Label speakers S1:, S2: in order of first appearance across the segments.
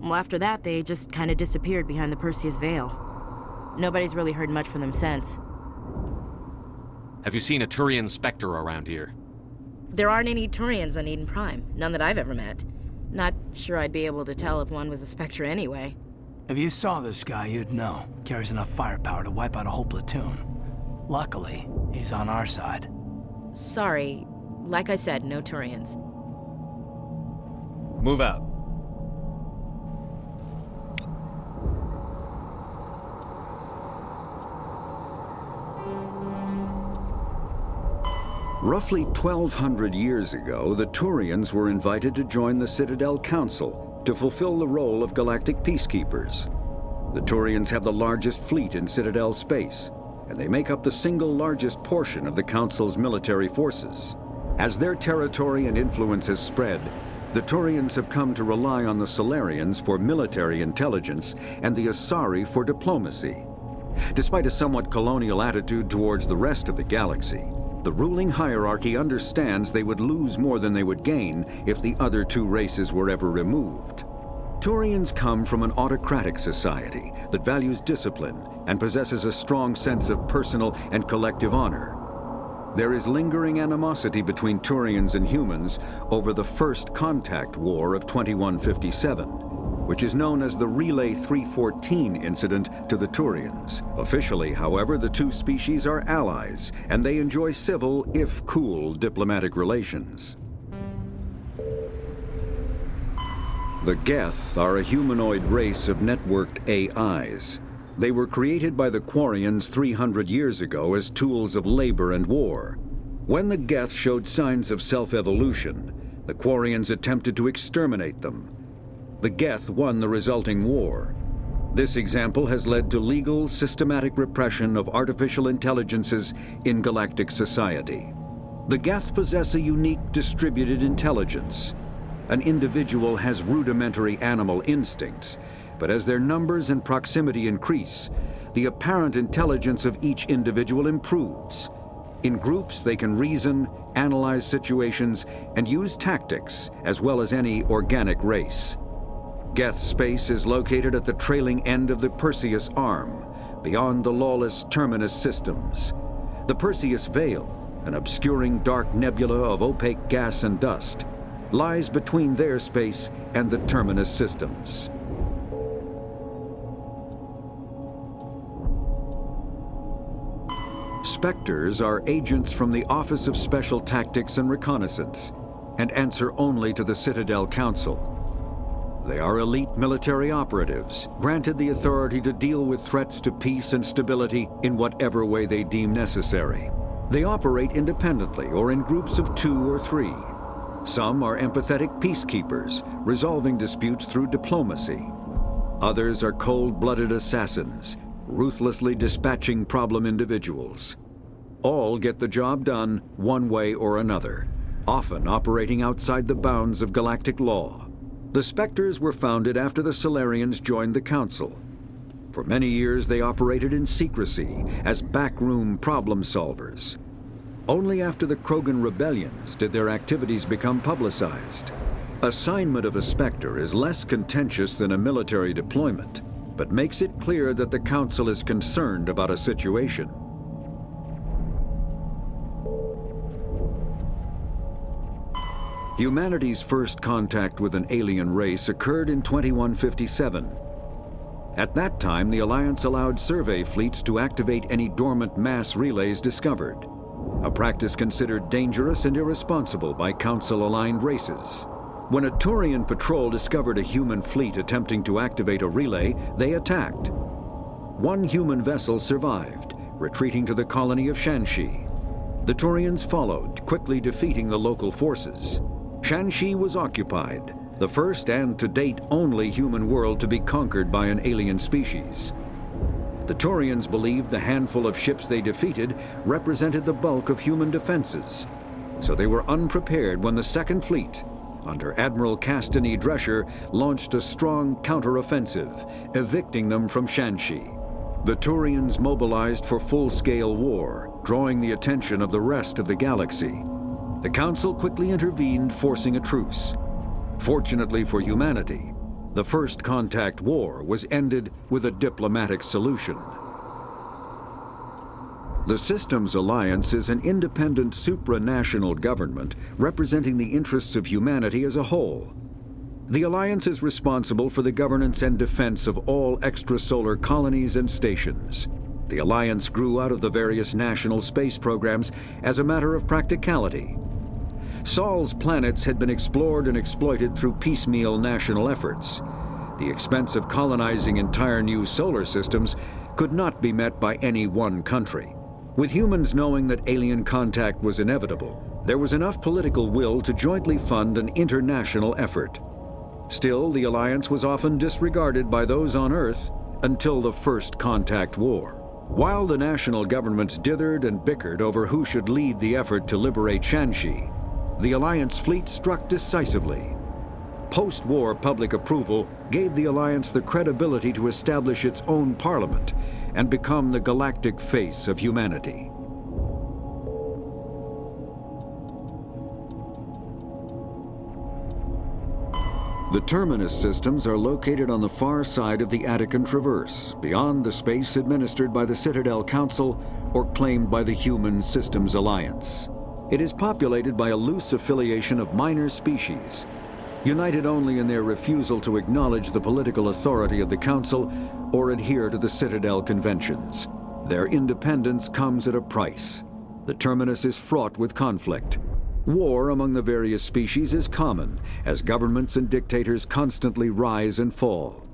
S1: Well, after that, they just kind of disappeared behind the Perseus Veil. Nobody's really heard much from them since.
S2: Have you seen a Turian Spectre around here?
S1: There aren't any Turians on Eden Prime. None that I've ever met. Not sure I'd be able to tell if one was a Spectre anyway.
S3: If you saw this guy, you'd know. Carries enough firepower to wipe out a whole platoon. Luckily, he's on our side.
S1: Sorry. Like I said, no Turians.
S2: Move out.
S4: Roughly 1,200 years ago, the Turians were invited to join the Citadel Council to fulfill the role of galactic peacekeepers. The Turians have the largest fleet in Citadel space, and they make up the single largest portion of the Council's military forces. As their territory and influence has spread, the Turians have come to rely on the Salarians for military intelligence and the Asari for diplomacy. Despite a somewhat colonial attitude towards the rest of the galaxy, the ruling hierarchy understands they would lose more than they would gain if the other two races were ever removed. Turians come from an autocratic society that values discipline and possesses a strong sense of personal and collective honor. There is lingering animosity between Turians and humans over the First Contact War of 2157, which is known as the Relay 314 incident to the Turians. Officially, however, the two species are allies, and they enjoy civil, if cool, diplomatic relations. The Geth are a humanoid race of networked AIs. They were created by the Quarians 300 years ago as tools of labor and war. When the Geth showed signs of self-evolution, the Quarians attempted to exterminate them. The Geth won the resulting war. This example has led to legal, systematic repression of artificial intelligences in galactic society. The Geth possess a unique distributed intelligence. An individual has rudimentary animal instincts, but as their numbers and proximity increase, the apparent intelligence of each individual improves. In groups, they can reason, analyze situations, and use tactics, as well as any organic race. Geth space is located at the trailing end of the Perseus Arm, beyond the lawless Terminus systems. The Perseus Veil, an obscuring dark nebula of opaque gas and dust, lies between their space and the Terminus systems. Spectres are agents from the Office of Special Tactics and Reconnaissance, and answer only to the Citadel Council. They are elite military operatives, granted the authority to deal with threats to peace and stability in whatever way they deem necessary. They operate independently or in groups of 2 or 3. Some are empathetic peacekeepers, resolving disputes through diplomacy. Others are cold-blooded assassins, ruthlessly dispatching problem individuals. All get the job done one way or another, often operating outside the bounds of galactic law. The Spectres were founded after the Salarians joined the Council. For many years, they operated in secrecy as backroom problem solvers. Only after the Krogan rebellions did their activities become publicized. Assignment of a Spectre is less contentious than a military deployment, but makes it clear that the Council is concerned about a situation. Humanity's first contact with an alien race occurred in 2157. At that time, the Alliance allowed survey fleets to activate any dormant mass relays discovered, a practice considered dangerous and irresponsible by Council-aligned races. When a Turian patrol discovered a human fleet attempting to activate a relay, they attacked. One human vessel survived, retreating to the colony of Shanxi. The Turians followed, quickly defeating the local forces. Shanxi was occupied, the first and to date only human world to be conquered by an alien species. The Turians believed the handful of ships they defeated represented the bulk of human defenses, so they were unprepared when the Second Fleet, under Admiral Castany Drescher, launched a strong counteroffensive, evicting them from Shanxi. The Turians mobilized for full-scale war, drawing the attention of the rest of the galaxy. The Council quickly intervened, forcing a truce. Fortunately for humanity, The First Contact War was ended with a diplomatic solution. The Systems Alliance is an independent supranational government representing the interests of humanity as a whole. The Alliance is responsible for the governance and defense of all extrasolar colonies and stations. The Alliance grew out of the various national space programs as a matter of practicality. Sol's planets had been explored and exploited through piecemeal national efforts. The expense of colonizing entire new solar systems could not be met by any one country. With humans knowing that alien contact was inevitable, there was enough political will to jointly fund an international effort. Still, the Alliance was often disregarded by those on Earth until the First Contact War. While the national governments dithered and bickered over who should lead the effort to liberate Shanxi, the Alliance fleet struck decisively. Post-war public approval gave the Alliance the credibility to establish its own parliament and become the galactic face of humanity. The Terminus systems are located on the far side of the Attican Traverse, beyond the space administered by the Citadel Council or claimed by the Human Systems Alliance. It is populated by a loose affiliation of minor species, united only in their refusal to acknowledge the political authority of the Council or adhere to the Citadel Conventions. Their independence comes at a price. The Terminus is fraught with conflict. War among the various species is common, as governments and dictators constantly rise and fall.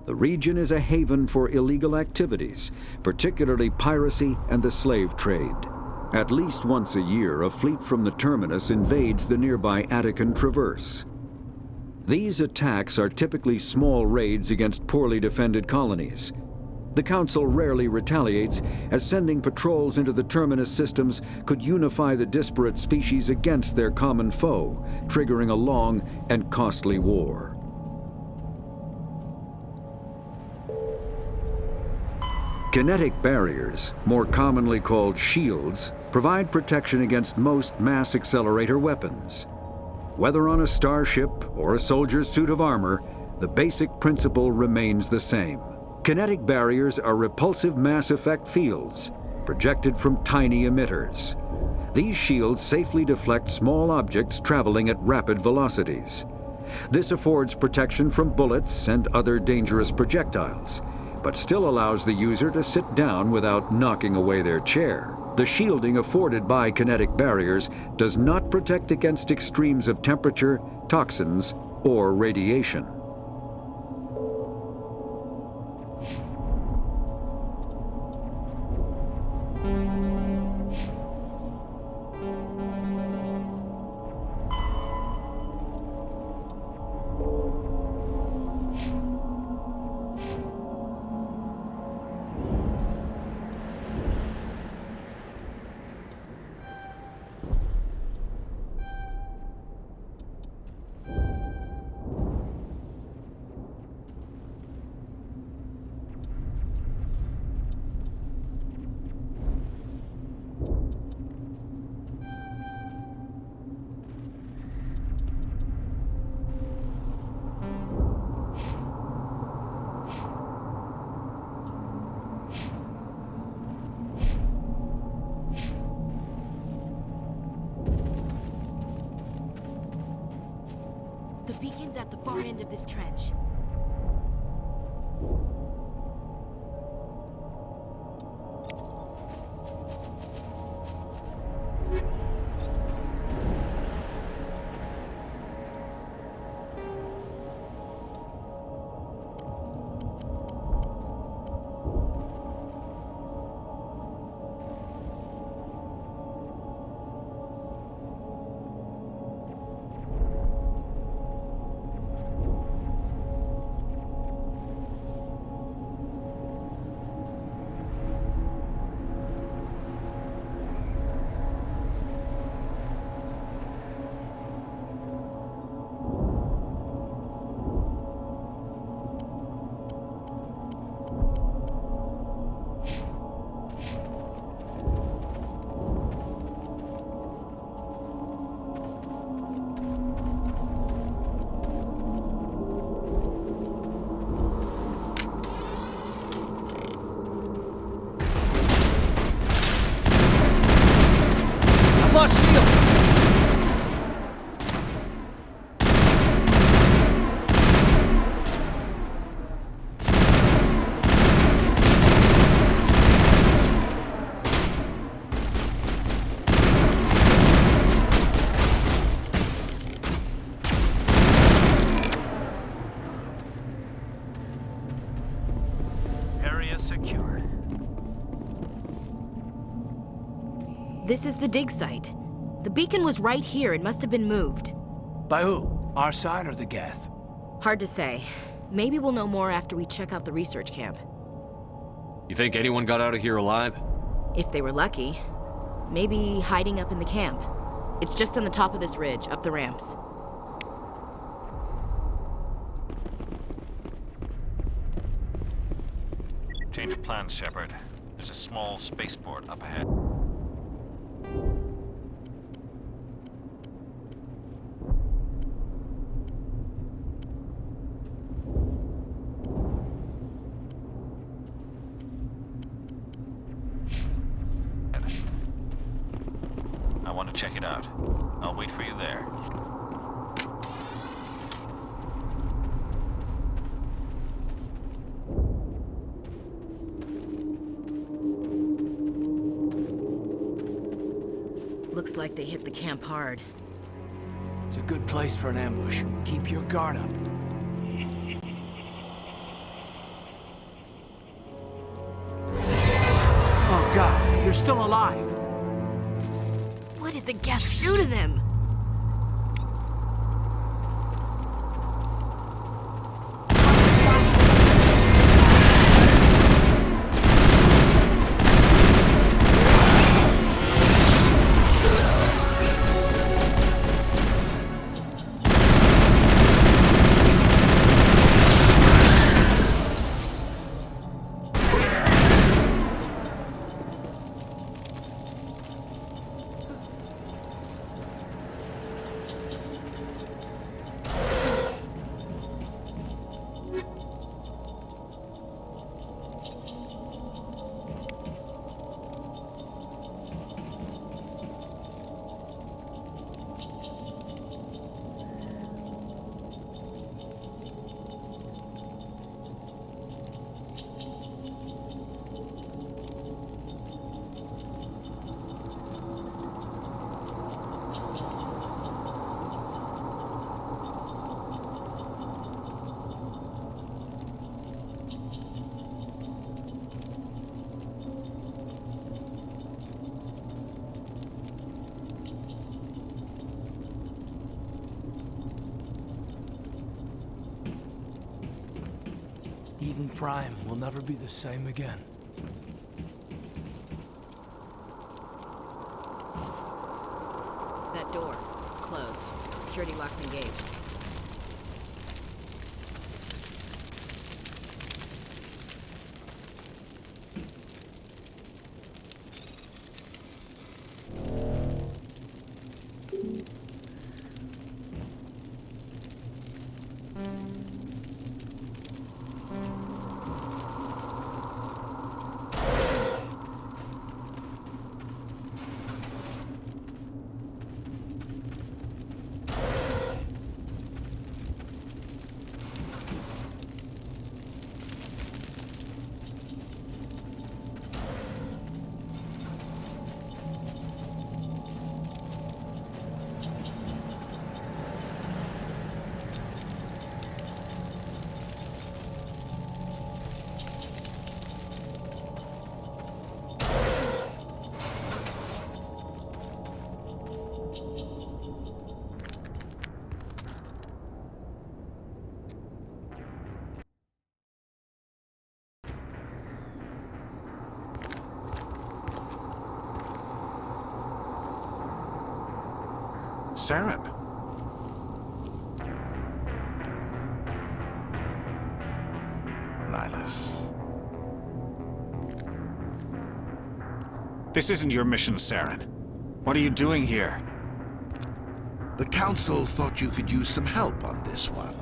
S4: The region is a haven for illegal activities, particularly piracy and the slave trade. At least once a year, a fleet from the Terminus invades the nearby Attican Traverse. These attacks are typically small raids against poorly defended colonies. The Council rarely retaliates, as sending patrols into the Terminus systems could unify the disparate species against their common foe, triggering a long and costly war. Kinetic barriers, more commonly called shields, provide protection against most mass accelerator weapons. Whether on a starship or a soldier's suit of armor, the basic principle remains the same. Kinetic barriers are repulsive mass effect fields, projected from tiny emitters. These shields safely deflect small objects traveling at rapid velocities. This affords protection from bullets and other dangerous projectiles, but still allows the user to sit down without knocking away their chair. The shielding afforded by kinetic barriers does not protect against extremes of temperature, toxins, or radiation.
S1: The beacon's at the far end of this trench.
S3: secured.
S1: This is the dig site. The beacon was right here. It must have been moved.
S3: By who? Our side or the Geth?
S1: Hard to say. Maybe we'll know more after we check out the research camp.
S2: You think anyone got out of here alive?
S1: If they were lucky. Maybe hiding up in the camp. It's just on the top of this ridge, up the ramps.
S5: Change of plans, Shepard. There's a small spaceport up ahead. I want to check it out. I'll wait for you there.
S1: Looks like they hit the camp hard.
S3: It's a good place for an ambush. Keep your guard up. Oh God, they're still alive.
S1: What did the Geth do to them?
S3: Eden Prime will never be the same again.
S1: That door. It's closed. Security lock's engaged.
S5: Saren. Nihlus. This isn't your mission, Saren. What are you doing here?
S6: The Council thought you could use some help on this one.